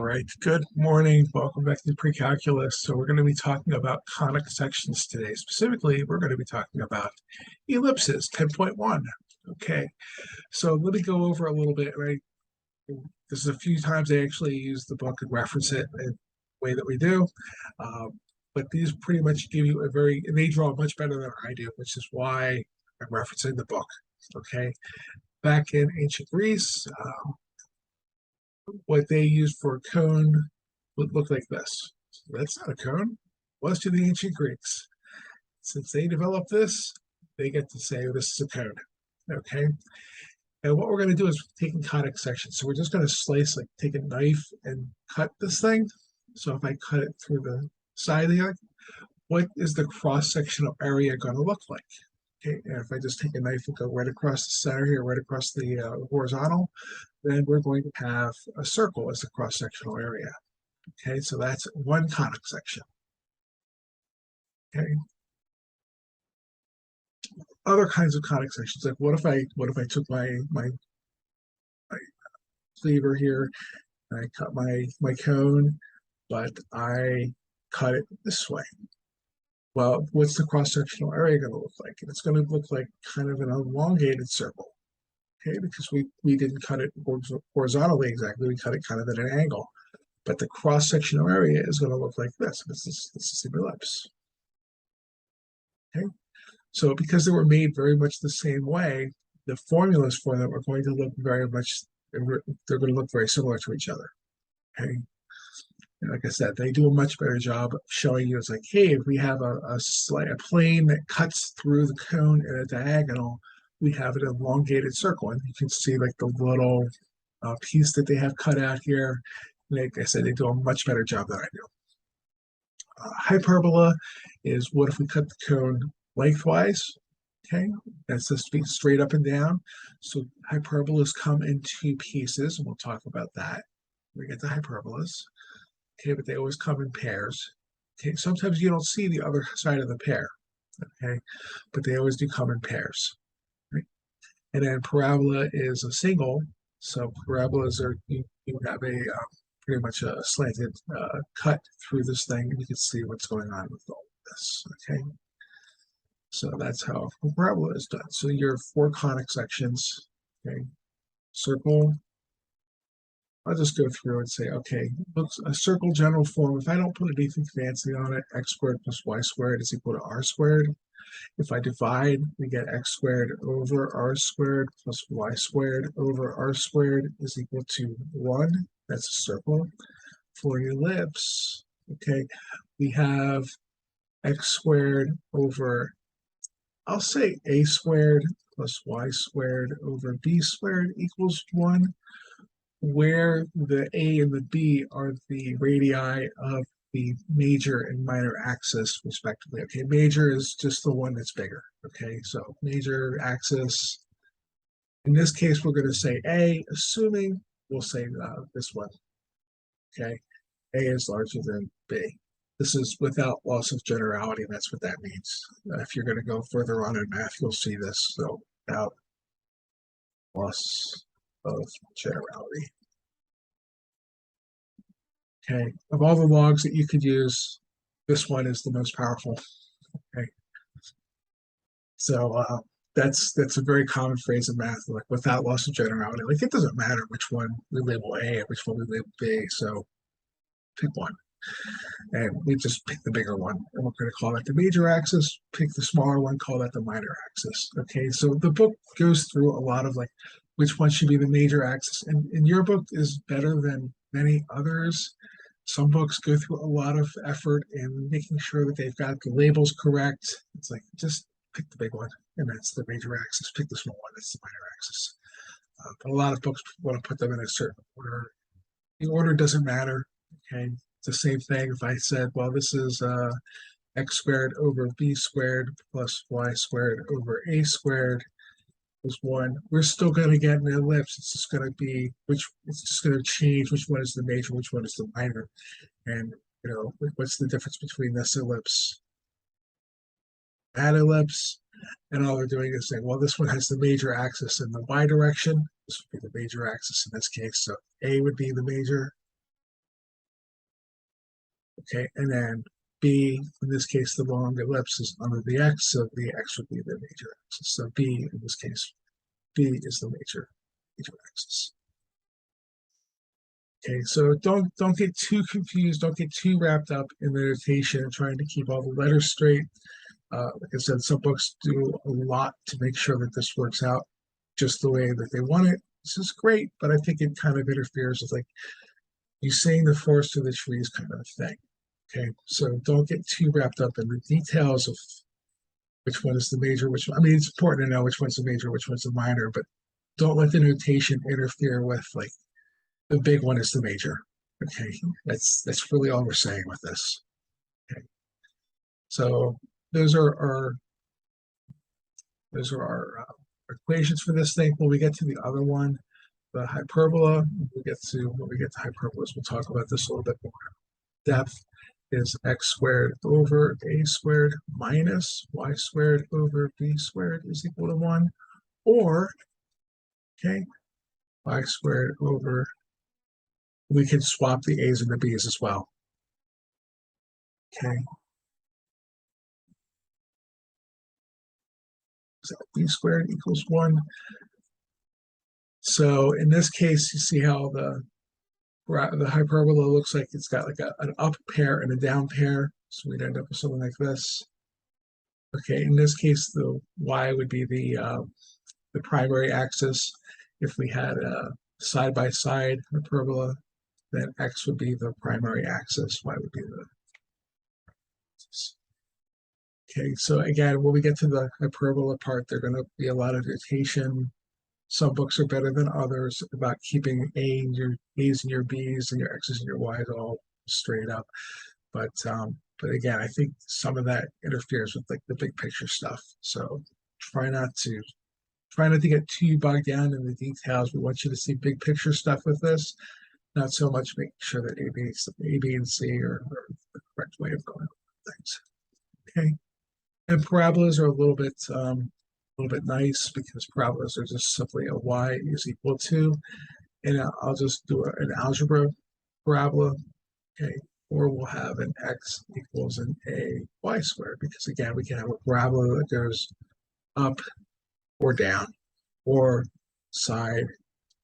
right, good morning. Welcome back to Pre-Calculus. So we're going to be talking about conic sections today. Specifically, we're going to be talking about ellipses, 10.1. Okay, so let me go over a little bit, right? This is a few times I actually use the book and reference it in the way that we do. But these pretty much give you they draw much better than I do, which is why I'm referencing the book. Okay, back in ancient Greece, what they used for a cone would look like this. So that's not a cone. It was to the ancient Greeks. Since they developed this, they get to say, oh, this is a cone. Okay. And what we're going to do is taking conic sections. So we're just going to slice, like take a knife and cut this thing. So if I cut it through the side here, what is the cross-sectional area going to look like? Okay, and if I just take a knife and go right across the center here, right across the horizontal, then we're going to have a circle as the cross-sectional area. Okay, so that's one conic section. Okay. Other kinds of conic sections, like what if I took my cleaver here and I cut my cone, but I cut it this way. Well, what's the cross-sectional area going to look like? And it's going to look like kind of an elongated circle. Okay, because we didn't cut it horizontally exactly, we cut it kind of at an angle. But the cross-sectional area is going to look like this. This is the ellipse. Okay, so because they were made very much the same way, the formulas for them are going to look very much, they're going to look very similar to each other. Okay, and like I said, they do a much better job of showing you. It's like, hey, if we have a plane that cuts through the cone at a diagonal, we have an elongated circle, and you can see like the little piece that they have cut out here. Like I said, they do a much better job than I do. Hyperbola is what if we cut the cone lengthwise? Okay, that's just be straight up and down. So hyperbolas come in two pieces, and we'll talk about that when we get to hyperbolas. Okay, but they always come in pairs. Okay, sometimes you don't see the other side of the pair. Okay, but they always do come in pairs. Right? And then parabola is a single. So parabolas are you have a pretty much a slanted cut through this thing, and you can see what's going on with all of this. Okay, so that's how a parabola is done. So your four conic sections. Okay, circle. I'll just go through and say, okay, looks a circle general form. If I don't put anything fancy on it, x squared plus y squared is equal to r squared. If I divide, we get x squared over r squared plus y squared over r squared is equal to 1. That's a circle. For an ellipse, okay, we have x squared over, I'll say a squared plus y squared over b squared equals 1, where the a and the b are the radii of the major and minor axis respectively. Okay, major is just the one that's bigger. Okay, so major axis. In this case, we're going to say A, assuming we'll say this one. Okay, A is larger than B. This is without loss of generality. That's what that means. If you're going to go further on in math, you'll see this. So without loss of generality. Okay, of all the logs that you could use, this one is the most powerful. Okay, so that's a very common phrase in math, like without loss of generality. Like it doesn't matter which one we label A and which one we label B. So pick one, and we just pick the bigger one, and we're going to call that the major axis. Pick the smaller one, call that the minor axis. Okay, so the book goes through a lot of like which one should be the major axis, and your book is better than many others. Some books go through a lot of effort in making sure that they've got the labels correct. It's like, just pick the big one, and that's the major axis. Pick the small one, that's the minor axis. But a lot of books want to put them in a certain order. The order doesn't matter. Okay, it's the same thing if I said, well, this is x squared over b squared plus y squared over a squared is 1. We're still going to get an ellipse. It's just going to be it's just going to change which one is the major, which one is the minor, and what's the difference between this ellipse, that ellipse, and all they're doing is saying, well, this one has the major axis in the y direction. This would be the major axis in this case. So A would be the major, Okay, and then b, in this case, the long ellipse is under the x, so the x would be the major axis. So b, in this case, b is the major axis. Okay, so don't get too confused. Don't get too wrapped up in the notation and trying to keep all the letters straight. Like I said, some books do a lot to make sure that this works out just the way that they want it. This is great, but I think it kind of interferes with like you saying the forest to the trees kind of thing. Okay, so don't get too wrapped up in the details of which one is the major, which one. I mean, it's important to know which one's the major, which one's the minor, but don't let the notation interfere with like the big one is the major. Okay, that's really all we're saying with this. Okay, so those are our equations for this thing. When we get to the other one, the hyperbola, when we get to hyperbolas, we'll talk about this a little bit more. Depth is x squared over a squared minus y squared over b squared is equal to 1, or, okay, y squared over, we can swap the a's and the b's as well. Okay, so b squared equals 1. So in this case, you see how the hyperbola looks like it's got like an up pair and a down pair. So we'd end up with something like this. Okay, in this case, the y would be the primary axis. If we had a side-by-side hyperbola, then x would be the primary axis, y would be the axis. Okay, so again, when we get to the hyperbola part, there's going to be a lot of notation. Some books are better than others about keeping a's and your b's and your x's and your y's all straight up. But again, I think some of that interferes with like the big picture stuff. So try not to get too bogged down in the details. We want you to see big picture stuff with this, not so much making sure that A, B, and C are the correct way of going over things. Okay, and parabolas are a little bit nice because parabolas are just simply a y is equal to, and I'll just do an algebra parabola. Okay, or we'll have an x equals an a y squared, because again, we can have a parabola that goes up or down or side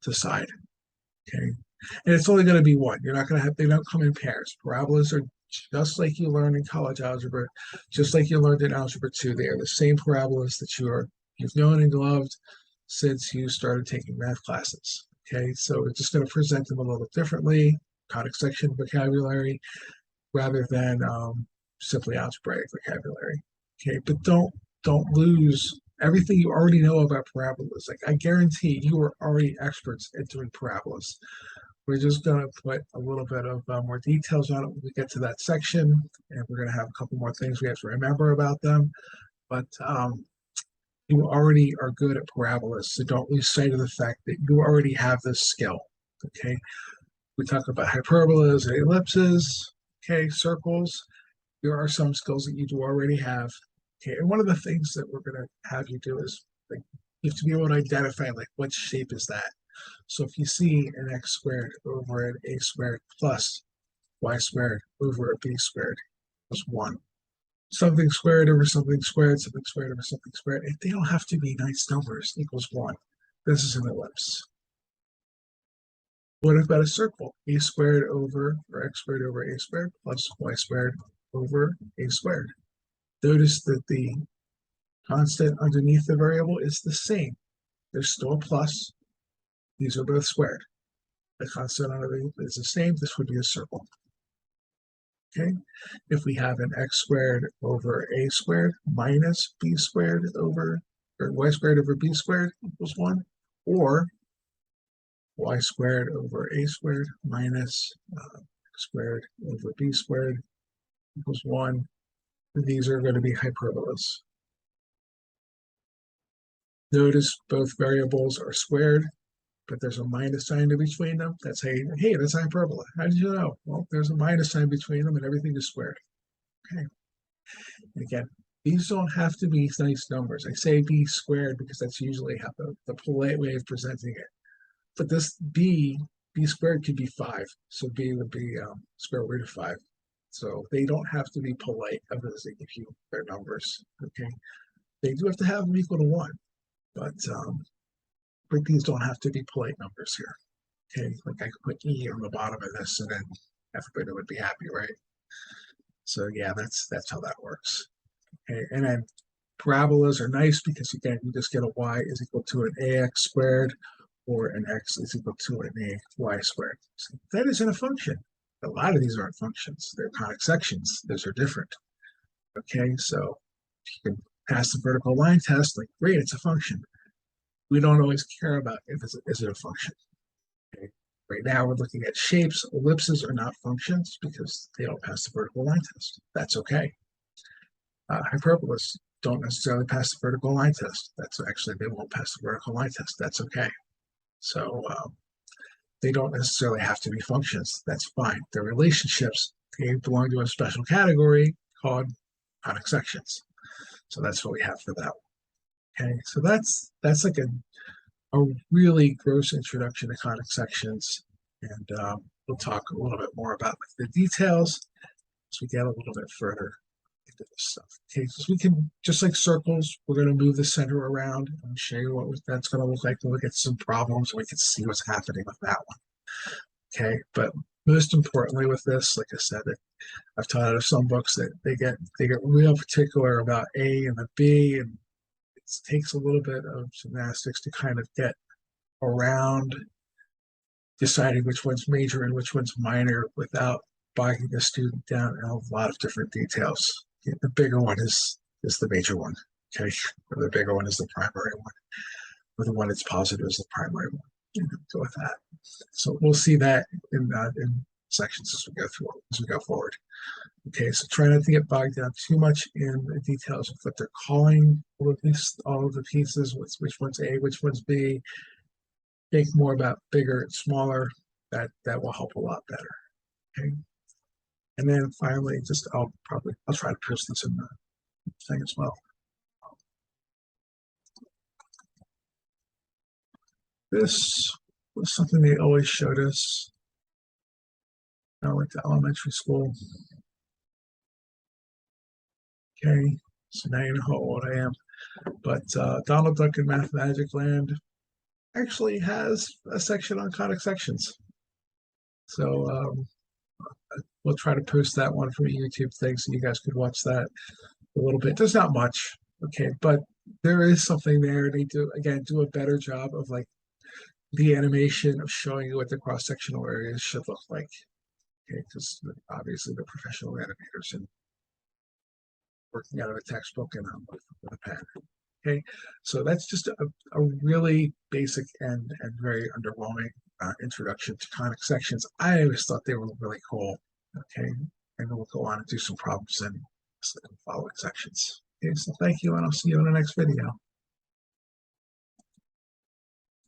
to side. Okay, and it's only going to be one. You're not going to have, they don't come in pairs. Parabolas are just like you learned in college algebra, just like you learned in algebra 2. They are the same parabolas that you've known and loved since you started taking math classes. Okay, so we're just going to present them a little differently, conic section vocabulary, rather than simply algebraic vocabulary. Okay, but don't lose everything you already know about parabolas. Like I guarantee you are already experts at doing parabolas. We're just going to put a little bit of more details on it when we get to that section, and we're going to have a couple more things we have to remember about them. But you already are good at parabolas, so don't lose sight of the fact that you already have this skill. Okay, we talk about hyperbolas and ellipses. Okay, circles. There are some skills that you do already have. Okay, and one of the things that we're going to have you do is like you have to be able to identify like what shape is that. So if you see an x squared over an a squared plus y squared over a b squared equals 1. Something squared over something squared, something squared over something squared. They don't have to be nice numbers, equals 1. This is an ellipse. What about a circle? A squared over, or x squared over a squared plus y squared over a squared. Notice that the constant underneath the variable is the same. There's still a plus. These are both squared. The constant underneath is the same. This would be a circle. Okay, if we have an x squared over a squared minus b squared over, or y squared over b squared equals 1, or y squared over a squared minus x squared over b squared equals 1, these are going to be hyperbolas. Notice both variables are squared, but there's a minus sign in between them. That's hey, that's a hyperbola. How did you know? Well, there's a minus sign between them and everything is squared. Okay. And again, these don't have to be nice numbers. I say b squared because that's usually how the polite way of presenting it. But this b squared could be 5. So b would be square root of 5. So they don't have to be polite as they give you their numbers. Okay, they do have to have them equal to 1, but these don't have to be polite numbers here. Okay, like I could put E on the bottom of this, and then everybody would be happy, right? So yeah, that's how that works. Okay, and then parabolas are nice because again, you just get a y is equal to an ax squared, or an x is equal to an ay squared. So that isn't a function. A lot of these aren't functions. They're conic sections. Those are different. Okay, so if you can pass the vertical line test, like great, it's a function. We don't always care about if is it a function. Okay. Right now we're looking at shapes. Ellipses are not functions because they don't pass the vertical line test. That's okay. Hyperbolas don't necessarily pass the vertical line test. That's actually, they won't pass the vertical line test. That's okay. So they don't necessarily have to be functions. That's fine. They're relationships. They belong to a special category called conic sections. So that's what we have for that one. Okay, so that's like a really gross introduction to conic sections, and we'll talk a little bit more about the details as we get a little bit further into this stuff. Okay, so we can, just like circles, we're going to move the center around and show you what that's going to look like. We'll look at some problems and we can see what's happening with that one. Okay, but most importantly with this, like I said, I've taught out of some books that they get real particular about A and the B, and it takes a little bit of gymnastics to kind of get around deciding which one's major and which one's minor without bogging the student down in a lot of different details. The bigger one is the major one. Okay, or the bigger one is the primary one, or the one that's positive is the primary one. Go with that. So we'll see that in sections as we go forward. Okay, so try not to get bogged down too much in the details of what they're calling all of the pieces, which one's A, which one's B. Think more about bigger and smaller. That will help a lot better. Okay. And then finally, I'll try to post this in the thing as well. This was something they always showed us when I went to elementary school. Okay, so now you know how old I am. But Donald Duck in Math Magic Land actually has a section on conic sections. So we'll try to post that one from a YouTube thing so you guys could watch that a little bit. There's not much, okay, but there is something there. They do a better job of like the animation of showing you what the cross-sectional areas should look like. Okay, because obviously the professional animators and working out of a textbook and with a pen. Okay, so that's just a really basic and very underwhelming introduction to conic sections. I always thought they were really cool. Okay, and we'll go on and do some problems in the following sections. Okay, so thank you, and I'll see you in the next video.